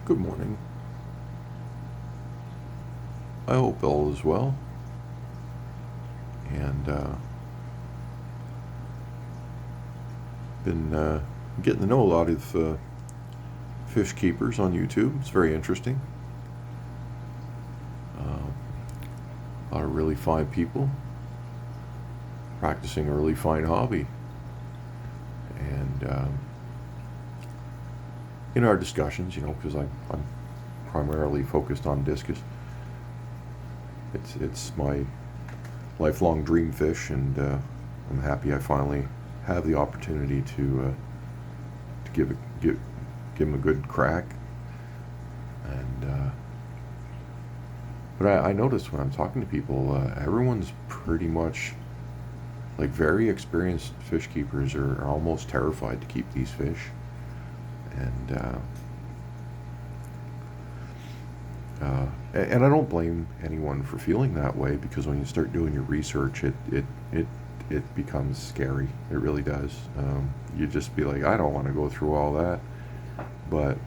Good morning. I hope all is well. And been getting to know a lot of fish keepers on YouTube. It's very interesting. A lot of really fine people practicing a really fine hobby. And in our discussions, because I'm primarily focused on Discus, it's my lifelong dream fish, and I'm happy I finally have the opportunity to give him a good crack. And but I noticed when I'm talking to people, everyone's pretty much like very experienced fish keepers are almost terrified to keep these fish, and and I don't blame anyone for feeling that way, because when you start doing your research, it becomes scary. It really does. You just be like, I don't want to go through all that. But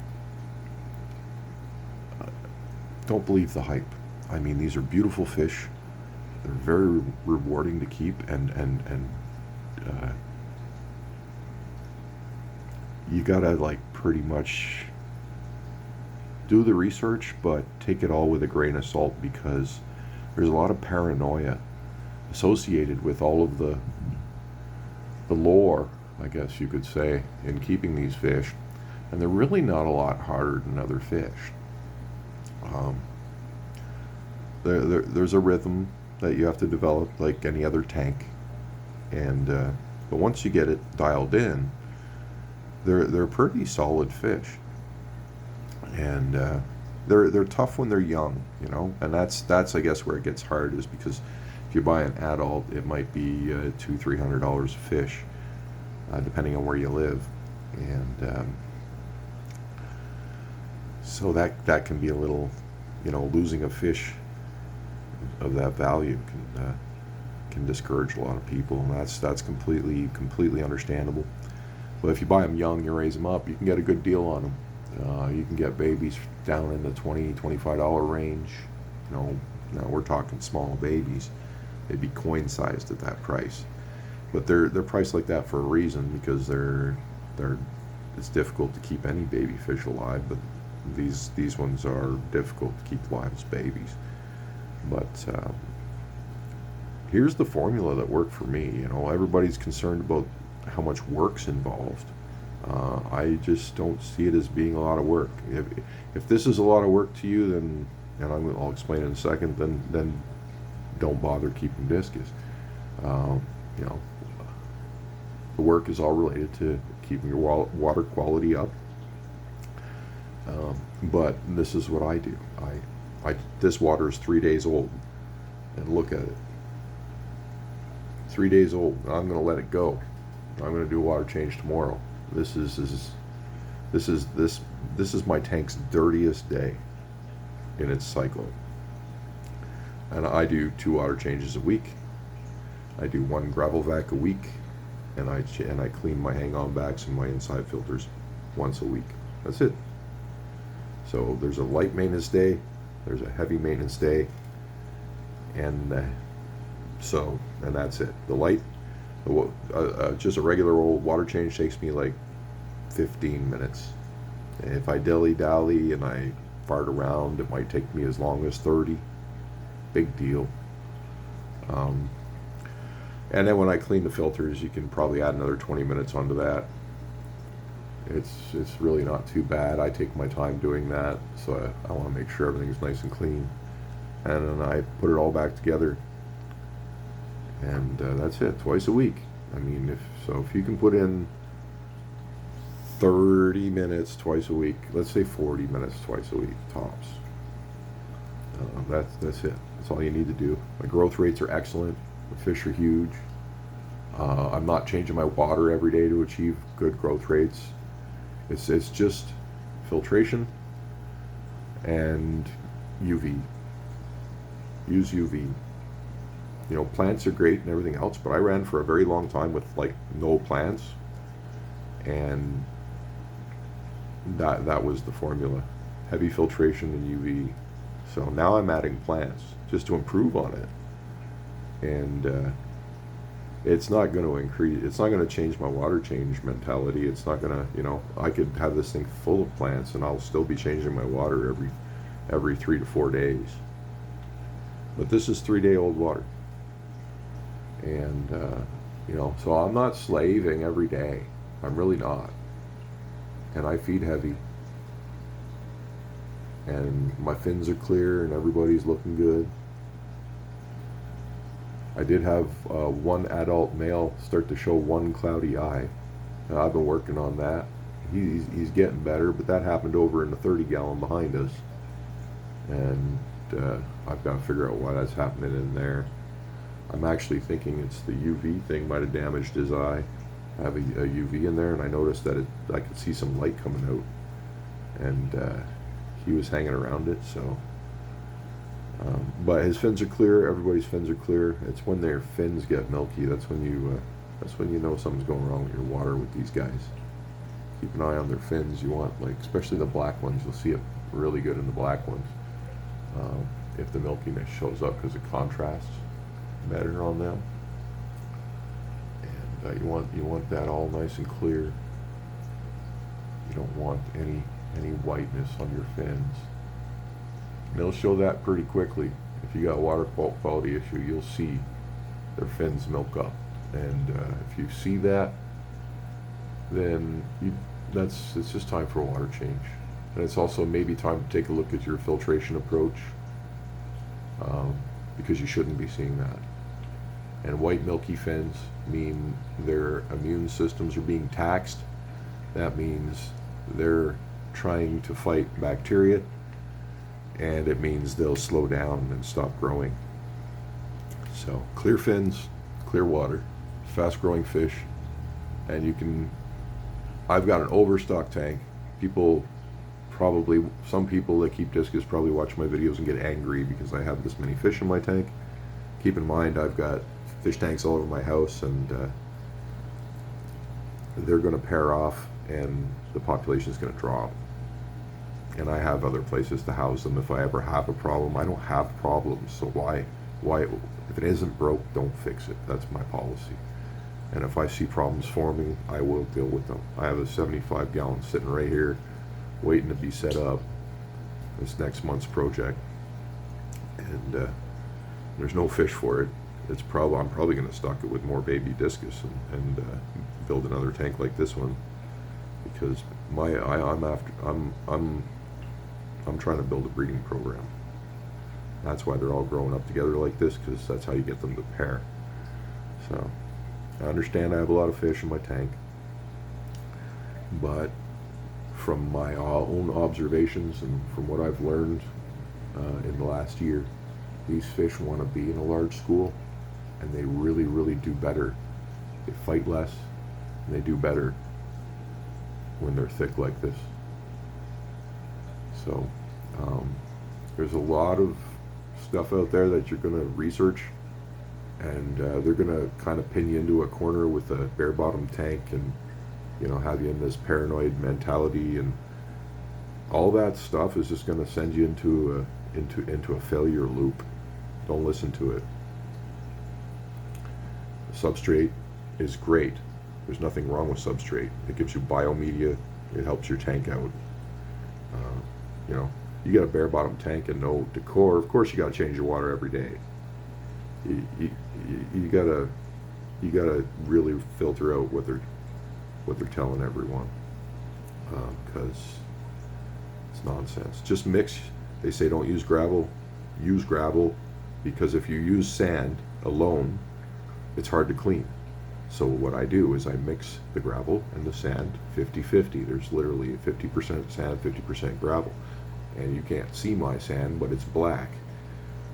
don't believe the hype. I mean, these are beautiful fish. They're very rewarding to keep, and you gotta like pretty much do the research, but take it all with a grain of salt, because there's a lot of paranoia associated with all of the lore, I guess you could say, in keeping these fish, and they're really not a lot harder than other fish. Um, there's a rhythm that you have to develop, like any other tank, and but once you get it dialed in, they're pretty solid fish, and they're tough when they're young, and that's I guess where it gets hard, is because if you buy an adult, it might be $200-300 a fish, depending on where you live, and so that can be a little, losing a fish of that value can discourage a lot of people, and that's completely understandable. But if you buy them young, you raise them up, you can get a good deal on them. You can get babies down in the $20-25 range. Now we're talking small babies. They'd be coin sized at that price, but they're priced like that for a reason, because they're it's difficult to keep any baby fish alive, but these ones are difficult to keep alive as babies. But here's the formula that worked for me. Everybody's concerned about how much work's involved. I just don't see it as being a lot of work. If this is a lot of work to you, then, and I'll explain in a second, then don't bother keeping Discus. You know, the work is all related to keeping your water quality up. But this is what I do. This water is 3 days old, and look at it. 3 days old. I'm going to let it go. I'm going to do a water change tomorrow. This is my tank's dirtiest day in its cycle, and I do 2 water changes a week. I do 1 gravel vac a week, and I clean my hang-on backs and my inside filters once a week. That's it. So there's a light maintenance day, there's a heavy maintenance day, and that's it. The light, just a regular old water change takes me like 15 minutes. And if I dilly-dally and I fart around, it might take me as long as 30. Big deal. And then when I clean the filters, you can probably add another 20 minutes onto that. It's really not too bad. I take my time doing that, so I want to make sure everything's nice and clean. And then I put it all back together, and that's it. Twice a week. I mean, if you can put in 30 minutes twice a week, let's say 40 minutes twice a week tops. That's it. That's all you need to do. My growth rates are excellent. The fish are huge. I'm not changing my water every day to achieve good growth rates. It's just filtration and UV. Use UV. Plants are great and everything else, but I ran for a very long time with like no plants, and that was the formula. heavy filtration and UV. So now I'm adding plants just to improve on it. And it's not going to increase, it's not going to change my water change mentality. It's not going to, you know, I could have this thing full of plants and I'll still be changing my water every 3 to 4 days. But this is 3-day-old water. And, you know, so I'm not slaving every day. I'm really not. And I feed heavy. And my fins are clear and everybody's looking good. I did have one adult male start to show one cloudy eye. I've been working on that. He's getting better, but that happened over in the 30-gallon behind us. And I've got to figure out why that's happening in there. I'm actually thinking it's the UV thing might have damaged his eye. I have a UV in there, and I noticed that I could see some light coming out. And he was hanging around it, so... but his fins are clear. Everybody's fins are clear. It's when their fins get milky that's when you know something's going wrong with your water with these guys. Keep an eye on their fins. You want, like, especially the black ones. You'll see it really good in the black ones if the milkiness shows up because it contrasts better on them. And you want that all nice and clear. You don't want any whiteness on your fins. And they'll show that pretty quickly. If you got a water quality issue, you'll see their fins milk up. And if you see that, then it's just time for a water change. And it's also maybe time to take a look at your filtration approach, because you shouldn't be seeing that. And white milky fins mean their immune systems are being taxed. That means they're trying to fight bacteria, and it means they'll slow down and stop growing. So clear fins, clear water, fast growing fish, and I've got an overstock tank. Some people that keep Discus probably watch my videos and get angry because I have this many fish in my tank. Keep in mind I've got fish tanks all over my house, and they're going to pair off and the population is going to drop. And I have other places to house them if I ever have a problem. I don't have problems, so why if it isn't broke, don't fix it. That's my policy. And if I see problems forming, I will deal with them. I have a 75-gallon sitting right here waiting to be set up, this next month's project, and there's no fish for it. I'm probably going to stock it with more baby Discus and build another tank like this one, because I'm trying to build a breeding program. That's why they're all growing up together like this, because that's how you get them to pair. So I understand I have a lot of fish in my tank, but from my own observations and from what I've learned in the last year, these fish want to be in a large school, and they really, really do better. They fight less, and they do better when they're thick like this. So there's a lot of stuff out there that you're going to research, and they're going to kind of pin you into a corner with a bare bottom tank and, you know, have you in this paranoid mentality, and all that stuff is just going to send you into a failure loop. Don't listen to it. Substrate is great. There's nothing wrong with Substrate. It gives you biomedia. It helps your tank out. You know, you got a bare bottom tank and no decor. Of course, you got to change your water every day. You gotta really filter out what they're telling everyone, because it's nonsense. Just mix. They say don't use gravel. Use gravel, because if you use sand alone, it's hard to clean. So what I do is I mix the gravel and the sand 50-50. There's literally 50% sand, 50% gravel. And you can't see my sand, but it's black.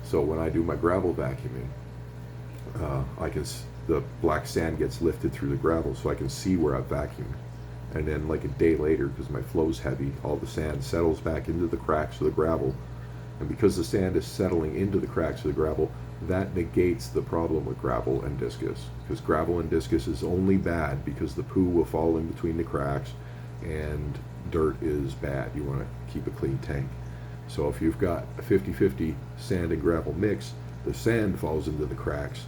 So when I do my gravel vacuuming, the black sand gets lifted through the gravel, so I can see where I've vacuumed. And then like a day later, because my flow's heavy, all the sand settles back into the cracks of the gravel. And because the sand is settling into the cracks of the gravel, that negates the problem with gravel and Discus. Because gravel and Discus is only bad because the poo will fall in between the cracks, and dirt is bad. You want to keep a clean tank. So if you've got a 50-50 sand and gravel mix, the sand falls into the cracks.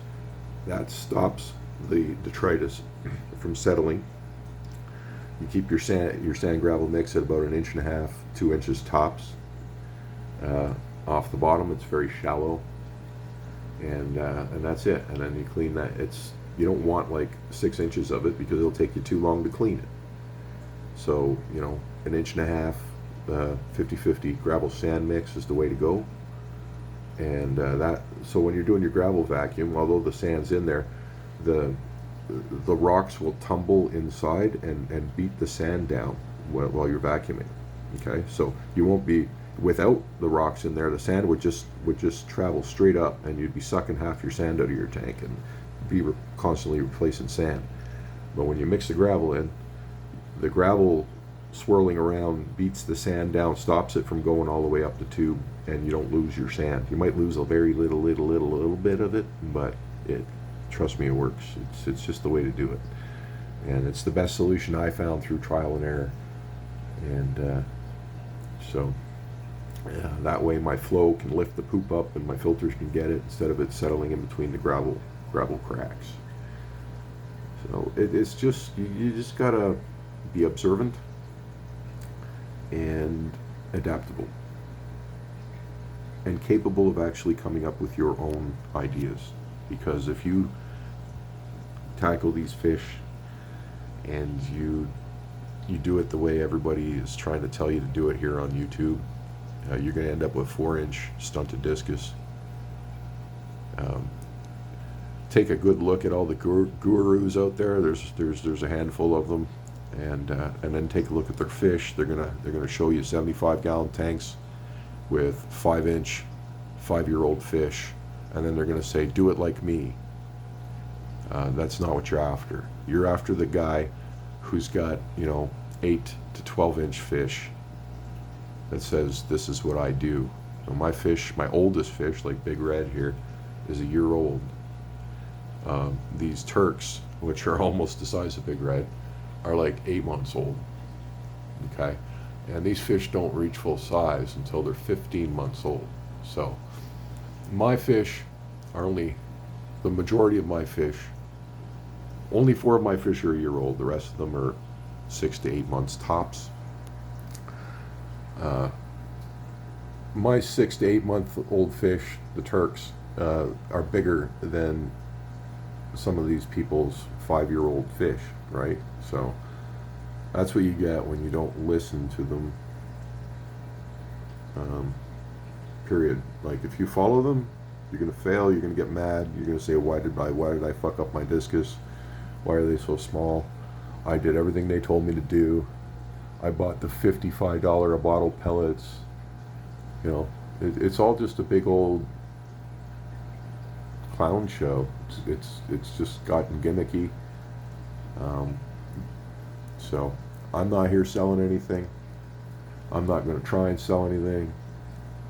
That stops the detritus from settling. You keep your sand gravel mix at about 1.5 inches, 2 inches tops. Off the bottom, it's very shallow, and that's it. And then you clean that. You don't want like 6 inches of it because it'll take you too long to clean it. So 1.5 inches, 50-50 gravel sand mix is the way to go. And so when you're doing your gravel vacuum, although the sand's in there, the rocks will tumble inside and beat the sand down while you're vacuuming. Okay, so you won't be, without the rocks in there, the sand would just travel straight up, and you'd be sucking half your sand out of your tank and be constantly replacing sand. But when you mix the gravel in, the gravel swirling around beats the sand down, stops it from going all the way up the tube, and you don't lose your sand. You might lose a very little bit of it, but trust me, it works. It's just the way to do it, and it's the best solution I found through trial and error. And so that way my flow can lift the poop up and my filters can get it instead of it settling in between the gravel cracks. So it's just, you just gotta be observant and adaptable and capable of actually coming up with your own ideas. Because if you tackle these fish and you do it the way everybody is trying to tell you to do it here on YouTube, you're going to end up with 4-inch stunted discus. Take a good look at all the gurus out there. There's a handful of them, and then take a look at their fish. They're gonna show you 75-gallon tanks with 5-inch, 5-year-old fish, and then they're gonna say, "Do it like me." That's not what you're after. You're after the guy who's got 8 to 12-inch fish that says, "This is what I do." So my fish, my oldest fish, like Big Red here, is a year old. These Turks, which are almost the size of Big Red, are like 8 months old. Okay, and these fish don't reach full size until they're 15 months old. So my fish are the majority of my fish, only 4 of my fish are a year old. The rest of them are 6 to 8 months tops. My 6 to 8 month old fish, the Turks, are bigger than some of these people's 5-year-old fish, right? So that's what you get when you don't listen to them. Period. Like, if you follow them, you're gonna fail. You're gonna get mad. You're gonna say, why did I fuck up my discus? Why are they so small? I did everything they told me to do. I bought the $55 a bottle pellets. It's all just a big old clown show. It's just gotten gimmicky. So I'm not here selling anything. I'm not going to try and sell anything.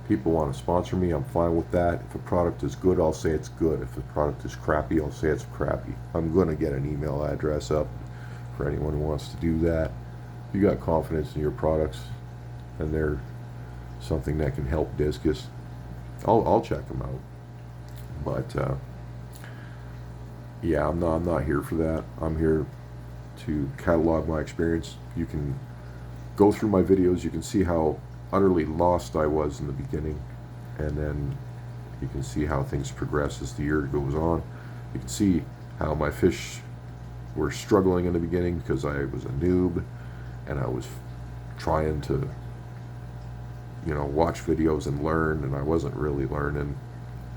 People want to sponsor me, I'm fine with that. If a product is good, I'll say it's good. If the product is crappy, I'll say it's crappy. I'm going to get an email address up for anyone who wants to do that. If you got confidence in your products and they're something that can help discus, I'll check them out. But yeah, I'm not here for that. I'm here to catalog my experience. You can go through my videos. You can see how utterly lost I was in the beginning, and then you can see how things progress as the year goes on. You can see how my fish were struggling in the beginning because I was a noob and I was trying to watch videos and learn, and I wasn't really learning.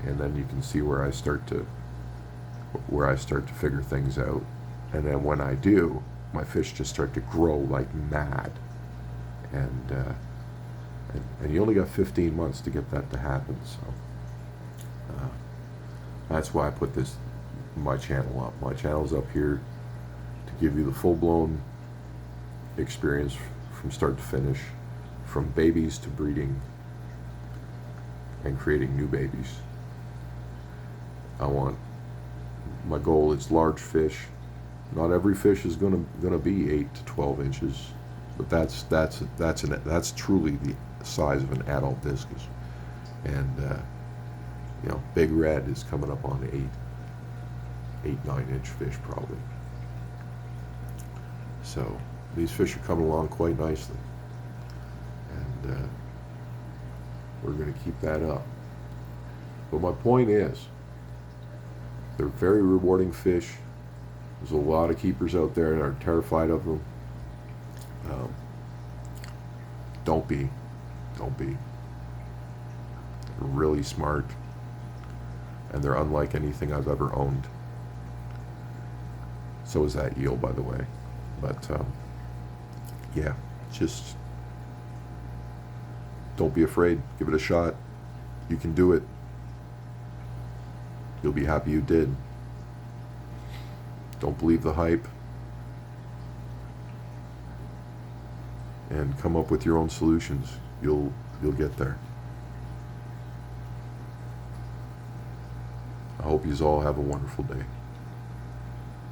And then you can see where I start to figure things out. And then when I do, my fish just start to grow like mad. And you only got 15 months to get that to happen. So that's why I put my channel up. My channel's up here to give you the full-blown experience from start to finish, from babies to breeding and creating new babies. My goal is large fish. Not every fish is gonna be 8 to 12 inches. But that's truly the size of an adult discus. And you know, big red is coming up on 9 inch fish probably. So these fish are coming along quite nicely, and we're going to keep that up. But my point is, they're very rewarding fish. There's a lot of keepers out there that are terrified of them. Don't be. They're really smart, and they're unlike anything I've ever owned. So is that eel, by the way. But yeah, just don't be afraid. Give it a shot. You can do it. You'll be happy you did. Don't believe the hype. And come up with your own solutions. You'll get there. I hope you all have a wonderful day.